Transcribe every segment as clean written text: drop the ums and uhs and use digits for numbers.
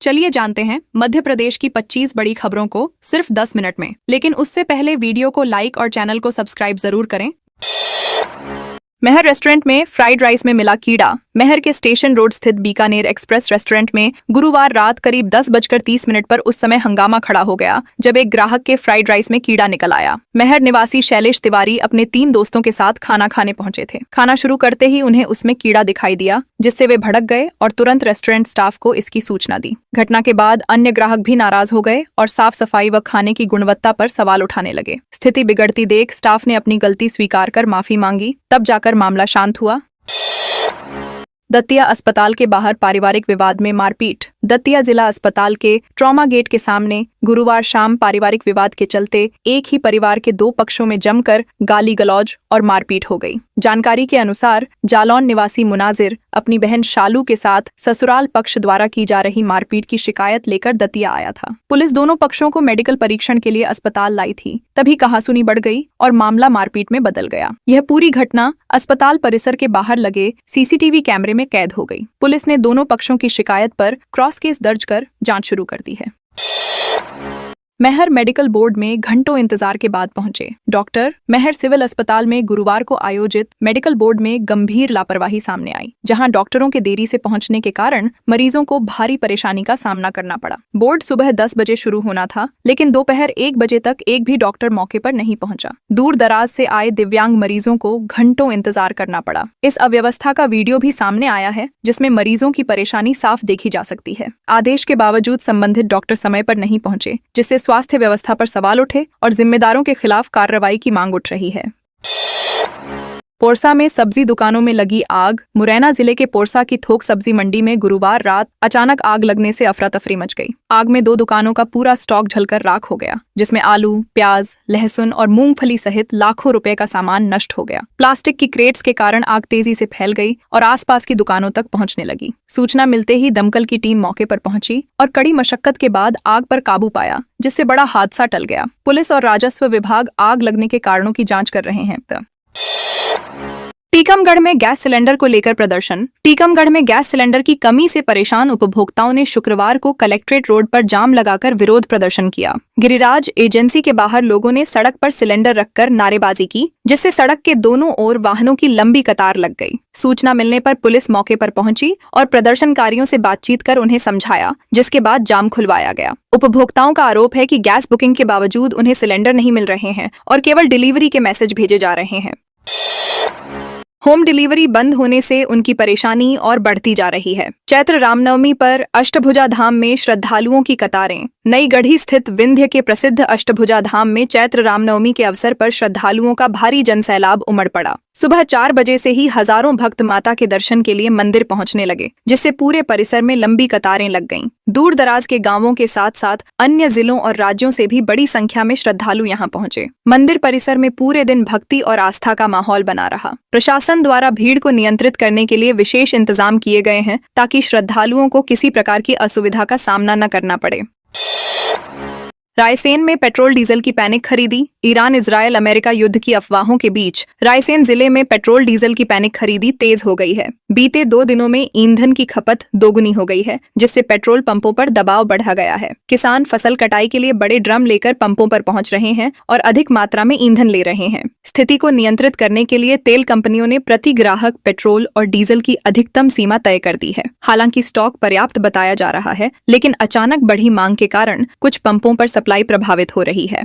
चलिए जानते हैं मध्य प्रदेश की 25 बड़ी खबरों को सिर्फ 10 मिनट में। लेकिन उससे पहले वीडियो को लाइक और चैनल को सब्सक्राइब जरूर करें। मेहर रेस्टोरेंट में फ्राइड राइस में मिला कीड़ा। मेहर के स्टेशन रोड स्थित बीकानेर एक्सप्रेस रेस्टोरेंट में गुरुवार रात करीब 10:30 पर उस समय हंगामा खड़ा हो गया जब एक ग्राहक के फ्राइड राइस में कीड़ा निकल आया। मेहर निवासी शैलेश तिवारी अपने 3 दोस्तों के साथ खाना खाने पहुंचे थे। खाना शुरू करते ही उन्हें उसमें कीड़ा दिखाई दिया, जिससे वे भड़क गए और तुरंत रेस्टोरेंट स्टाफ को इसकी सूचना दी। घटना के बाद अन्य ग्राहक भी नाराज हो गए और साफ सफाई व खाने की गुणवत्ता पर सवाल उठाने लगे। स्थिति बिगड़ती देख स्टाफ ने अपनी गलती स्वीकार कर माफी मांगी, तब जाकर मामला शांत हुआ। दतिया अस्पताल के बाहर पारिवारिक विवाद में मारपीट। दतिया जिला अस्पताल के ट्रॉमा गेट के सामने गुरुवार शाम पारिवारिक विवाद के चलते एक ही परिवार के 2 पक्षों में जमकर गाली गलौज और मारपीट हो गई। जानकारी के अनुसार जालौन निवासी मुनाजिर अपनी बहन शालू के साथ ससुराल पक्ष द्वारा की जा रही मारपीट की शिकायत लेकर दतिया आया था। पुलिस दोनों पक्षों को मेडिकल परीक्षण के लिए अस्पताल लाई थी। तभी कहासुनी बढ़ गई और मामला मारपीट में बदल गया। यह पूरी घटना अस्पताल परिसर के बाहर लगे सीसीटीवी कैमरे में कैद हो गई। पुलिस ने दोनों पक्षों की शिकायत पर क्रॉस केस दर्ज कर जांच शुरू कर दी है। मेहर मेडिकल बोर्ड में घंटों इंतजार के बाद पहुंचे डॉक्टर। मेहर सिविल अस्पताल में गुरुवार को आयोजित मेडिकल बोर्ड में गंभीर लापरवाही सामने आई, जहां डॉक्टरों के देरी से पहुंचने के कारण मरीजों को भारी परेशानी का सामना करना पड़ा। बोर्ड सुबह 10 बजे शुरू होना था, लेकिन दोपहर 1 बजे तक एक भी डॉक्टर मौके पर नहीं पहुंचा। दूर दराज से आए दिव्यांग मरीजों को घंटों इंतजार करना पड़ा। इस अव्यवस्था का वीडियो भी सामने आया है, जिसमें मरीजों की परेशानी साफ देखी जा सकती है। आदेश के बावजूद संबंधित डॉक्टर समय पर नहीं पहुंचे, जिससे स्वास्थ्य व्यवस्था पर सवाल उठे और जिम्मेदारों के खिलाफ कार्रवाई की मांग उठ रही है। पोरसा में सब्जी दुकानों में लगी आग। मुरैना जिले के पोरसा की थोक सब्जी मंडी में गुरुवार रात अचानक आग लगने से अफरा तफरी मच गई। आग में 2 दुकानों का पूरा स्टॉक जलकर राख हो गया, जिसमें आलू, प्याज, लहसुन और मूंगफली सहित लाखों रुपए का सामान नष्ट हो गया। प्लास्टिक की क्रेट्स के कारण आग तेजी से फैल गई और आसपास की दुकानों तक पहुंचने लगी। सूचना मिलते ही दमकल की टीम मौके पर पहुंची और कड़ी मशक्कत के बाद आग पर काबू पाया, जिससे बड़ा हादसा टल गया। पुलिस और राजस्व विभाग आग लगने के कारणों की जांच कर रहे हैं। टीकमगढ़ में गैस सिलेंडर को लेकर प्रदर्शन। टीकमगढ़ में गैस सिलेंडर की कमी से परेशान उपभोक्ताओं ने शुक्रवार को कलेक्ट्रेट रोड पर जाम लगाकर विरोध प्रदर्शन किया। गिरिराज एजेंसी के बाहर लोगों ने सड़क पर सिलेंडर रखकर नारेबाजी की, जिससे सड़क के दोनों ओर वाहनों की लंबी कतार लग गई। सूचना मिलने पर पुलिस मौके पर पहुंची और प्रदर्शनकारियों से बातचीत कर उन्हें समझाया, जिसके बाद जाम खुलवाया गया। उपभोक्ताओं का आरोप है कि गैस बुकिंग के बावजूद उन्हें सिलेंडर नहीं मिल रहे हैं और केवल डिलीवरी के मैसेज भेजे जा रहे हैं। होम डिलीवरी बंद होने से उनकी परेशानी और बढ़ती जा रही है। चैत्र रामनवमी पर अष्टभुजा धाम में श्रद्धालुओं की कतारें। नई गढ़ी स्थित विंध्य के प्रसिद्ध अष्टभुजा धाम में चैत्र रामनवमी के अवसर पर श्रद्धालुओं का भारी जनसैलाब उमड़ पड़ा। सुबह 4 बजे से ही हजारों भक्त माता के दर्शन के लिए मंदिर पहुंचने लगे, जिससे पूरे परिसर में लंबी कतारें लग गईं। दूर दराज के गांवों के साथ साथ अन्य जिलों और राज्यों से भी बड़ी संख्या में श्रद्धालु यहां पहुंचे। मंदिर परिसर में पूरे दिन भक्ति और आस्था का माहौल बना रहा। प्रशासन द्वारा भीड़ को नियंत्रित करने के लिए विशेष इंतजाम किए गए हैं, ताकि श्रद्धालुओं को किसी प्रकार की असुविधा का सामना न करना पड़े। रायसेन में पेट्रोल डीजल की पैनिक खरीदी। ईरान इजरायल अमेरिका युद्ध की अफवाहों के बीच रायसेन जिले में पेट्रोल डीजल की पैनिक खरीदी तेज हो गई है। बीते 2 दिनों में ईंधन की खपत दोगुनी हो गई है, जिससे पेट्रोल पंपों पर दबाव बढ़ा गया है। किसान फसल कटाई के लिए बड़े ड्रम लेकर पंपों पर पहुंच रहे हैं और अधिक मात्रा में ईंधन ले रहे हैं। स्थिति को नियंत्रित करने के लिए तेल कंपनियों ने प्रति ग्राहक पेट्रोल और डीजल की अधिकतम सीमा तय कर दी है। हालांकि स्टॉक पर्याप्त बताया जा रहा है, लेकिन अचानक बढ़ी मांग के कारण कुछ पंपों पर सप्लाई प्रभावित हो रही है।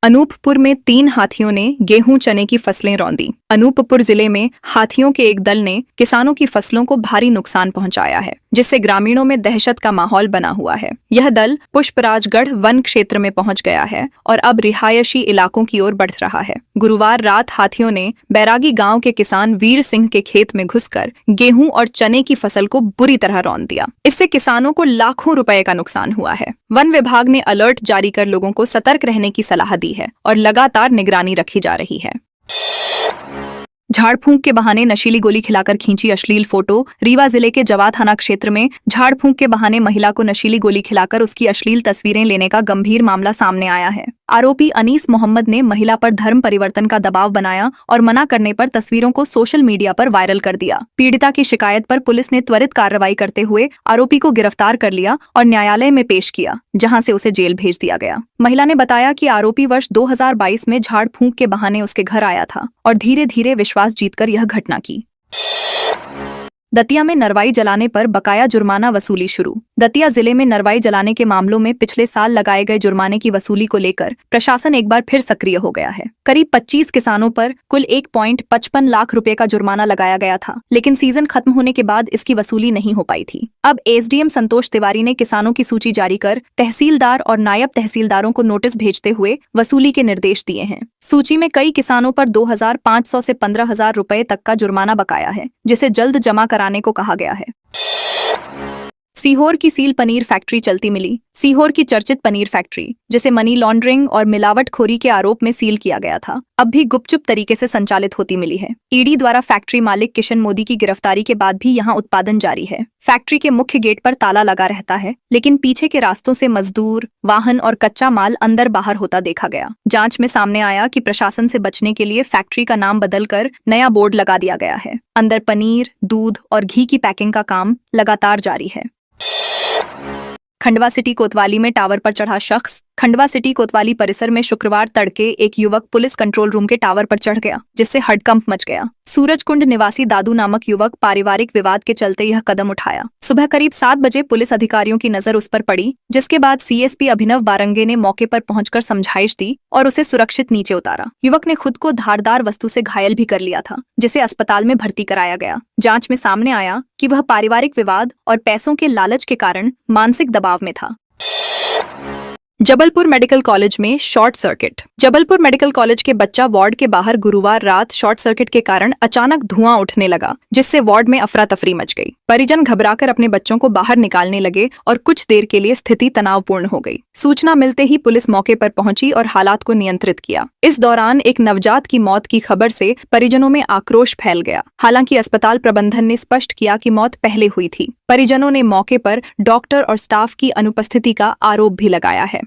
अनूपपुर में 3 हाथियों ने गेहूं चने की फसलें रौंदी। अनूपपुर जिले में हाथियों के एक दल ने किसानों की फसलों को भारी नुकसान पहुंचाया है, जिससे ग्रामीणों में दहशत का माहौल बना हुआ है। यह दल पुष्पराजगढ़ वन क्षेत्र में पहुंच गया है और अब रिहायशी इलाकों की ओर बढ़ रहा है। गुरुवार रात हाथियों ने बैरागी गांव के किसान वीर सिंह के खेत में घुसकर गेहूं और चने की फसल को बुरी तरह रौंद दिया। इससे किसानों को लाखों रुपए का नुकसान हुआ है। वन विभाग ने अलर्ट जारी कर लोगों को सतर्क रहने की सलाह दी है और लगातार निगरानी रखी जा रही है। झाड़ फूंक के बहाने नशीली गोली खिलाकर खींची अश्लील फोटो। रीवा जिले के जवा थाना क्षेत्र में झाड़ फूंक के बहाने महिला को नशीली गोली खिलाकर उसकी अश्लील तस्वीरें लेने का गंभीर मामला सामने आया है। आरोपी अनीस मोहम्मद ने महिला पर धर्म परिवर्तन का दबाव बनाया और मना करने पर तस्वीरों को सोशल मीडिया पर वायरल कर दिया। पीड़िता की शिकायत पर पुलिस ने त्वरित कार्रवाई करते हुए आरोपी को गिरफ्तार कर लिया और न्यायालय में पेश किया, जहां से उसे जेल भेज दिया गया। महिला ने बताया कि आरोपी वर्ष 2022 में झाड़ फूंक के बहाने उसके घर आया था और धीरे धीरे विश्वास जीतकर यह घटना की। दतिया में नरवाई जलाने पर बकाया जुर्माना वसूली शुरू। दतिया जिले में नरवाई जलाने के मामलों में पिछले साल लगाए गए जुर्माने की वसूली को लेकर प्रशासन एक बार फिर सक्रिय हो गया है। करीब 25 किसानों पर कुल 1.55 लाख रुपए का जुर्माना लगाया गया था, लेकिन सीजन खत्म होने के बाद इसकी वसूली नहीं हो पाई थी। अब एसडीएम संतोष तिवारी ने किसानों की सूची जारी कर तहसीलदार और नायब तहसीलदारों को नोटिस भेजते हुए वसूली के निर्देश दिए हैं। सूची में कई किसानों पर 2,500 से 15,000 रुपए तक का जुर्माना बकाया है, जिसे जल्द जमा कराने को कहा गया है। सीहोर की सील पनीर फैक्ट्री चलती मिली। सीहोर की चर्चित पनीर फैक्ट्री, जिसे मनी लॉन्ड्रिंग और मिलावटखोरी के आरोप में सील किया गया था, अब भी गुपचुप तरीके से संचालित होती मिली है। ईडी द्वारा फैक्ट्री मालिक किशन मोदी की गिरफ्तारी के बाद भी यहां उत्पादन जारी है। फैक्ट्री के मुख्य गेट पर ताला लगा रहता है, लेकिन पीछे के रास्तों से मजदूर, वाहन और कच्चा माल अंदर बाहर होता देखा गया। जांच में सामने आया कि प्रशासन से बचने के लिए फैक्ट्री का नाम बदलकर नया बोर्ड लगा दिया गया है। अंदर पनीर, दूध और घी की पैकिंग का काम लगातार जारी है। खंडवा सिटी कोतवाली में टावर पर चढ़ा शख्स। खंडवा सिटी कोतवाली परिसर में शुक्रवार तड़के एक युवक पुलिस कंट्रोल रूम के टावर पर चढ़ गया, जिससे हड़कंप मच गया। सूरजकुंड निवासी दादू नामक युवक पारिवारिक विवाद के चलते यह कदम उठाया। सुबह करीब 7 बजे पुलिस अधिकारियों की नजर उस पर पड़ी, जिसके बाद सीएसपी अभिनव बारंगे ने मौके पर पहुंचकर समझाइश दी और उसे सुरक्षित नीचे उतारा। युवक ने खुद को धारदार वस्तु से घायल भी कर लिया था, जिसे अस्पताल में भर्ती कराया गया। जांच में सामने आया कि वह पारिवारिक विवाद और पैसों के लालच के कारण मानसिक दबाव में था। जबलपुर मेडिकल कॉलेज में short circuit. Jabalpur medical college के बच्चा वार्ड के बाहर गुरुवार रात शॉर्ट सर्किट के कारण अचानक धुआं उठने लगा, जिससे वार्ड में अफरा तफरी मच गई। परिजन घबराकर अपने बच्चों को बाहर निकालने लगे और कुछ देर के लिए स्थिति तनावपूर्ण हो गई। सूचना मिलते ही पुलिस मौके पर पहुंची और हालात को नियंत्रित किया। इस दौरान एक नवजात की मौत की खबर से परिजनों में आक्रोश फैल गया। हालांकि अस्पताल प्रबंधन ने स्पष्ट किया कि मौत पहले हुई थी। परिजनों ने मौके पर डॉक्टर और स्टाफ की अनुपस्थिति का आरोप भी लगाया है।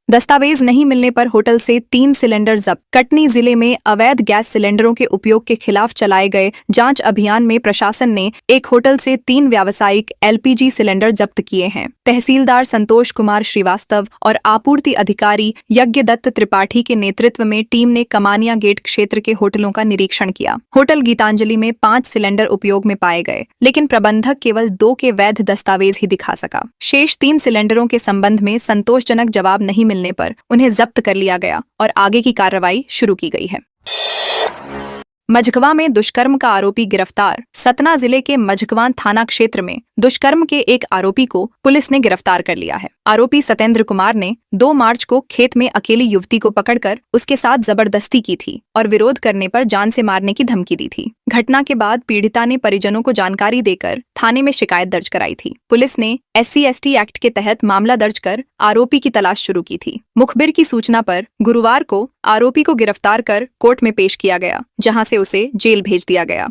दस्तावेज नहीं मिलने पर होटल से 3 सिलेंडर जब्त। कटनी जिले में अवैध गैस सिलेंडरों के उपयोग के खिलाफ चलाए गए जांच अभियान में प्रशासन ने एक होटल से 3 व्यावसायिक एलपीजी सिलेंडर जब्त किए हैं। तहसीलदार संतोष कुमार श्रीवास्तव और आपूर्ति अधिकारी यज्ञदत्त त्रिपाठी के नेतृत्व में टीम ने कमानिया गेट क्षेत्र के होटलों का निरीक्षण किया। होटल गीतांजलि में 5 सिलेंडर उपयोग में पाए गए, लेकिन प्रबंधक केवल 2 के वैध दस्तावेज ही दिखा सका। शेष 3 सिलेंडरों के संबंध में संतोषजनक जवाब नहीं मिलने पर उन्हें जब्त कर लिया गया और आगे की कार्रवाई शुरू की गई है। मझगवां में दुष्कर्म का आरोपी गिरफ्तार। सतना जिले के मझगवां थाना क्षेत्र में दुष्कर्म के एक आरोपी को पुलिस ने गिरफ्तार कर लिया है। आरोपी सतेंद्र कुमार ने 2 मार्च को खेत में अकेली युवती को पकड़कर उसके साथ जबरदस्ती की थी और विरोध करने पर जान से मारने की धमकी दी थी। घटना के बाद पीड़िता ने परिजनों को जानकारी देकर थाने में शिकायत दर्ज कराई थी। पुलिस ने SC/ST एक्ट के तहत मामला दर्ज कर आरोपी की तलाश शुरू की थी। मुखबिर की सूचना पर गुरुवार को आरोपी को गिरफ्तार कर कोर्ट में पेश किया गया, जहां से उसे जेल भेज दिया गया।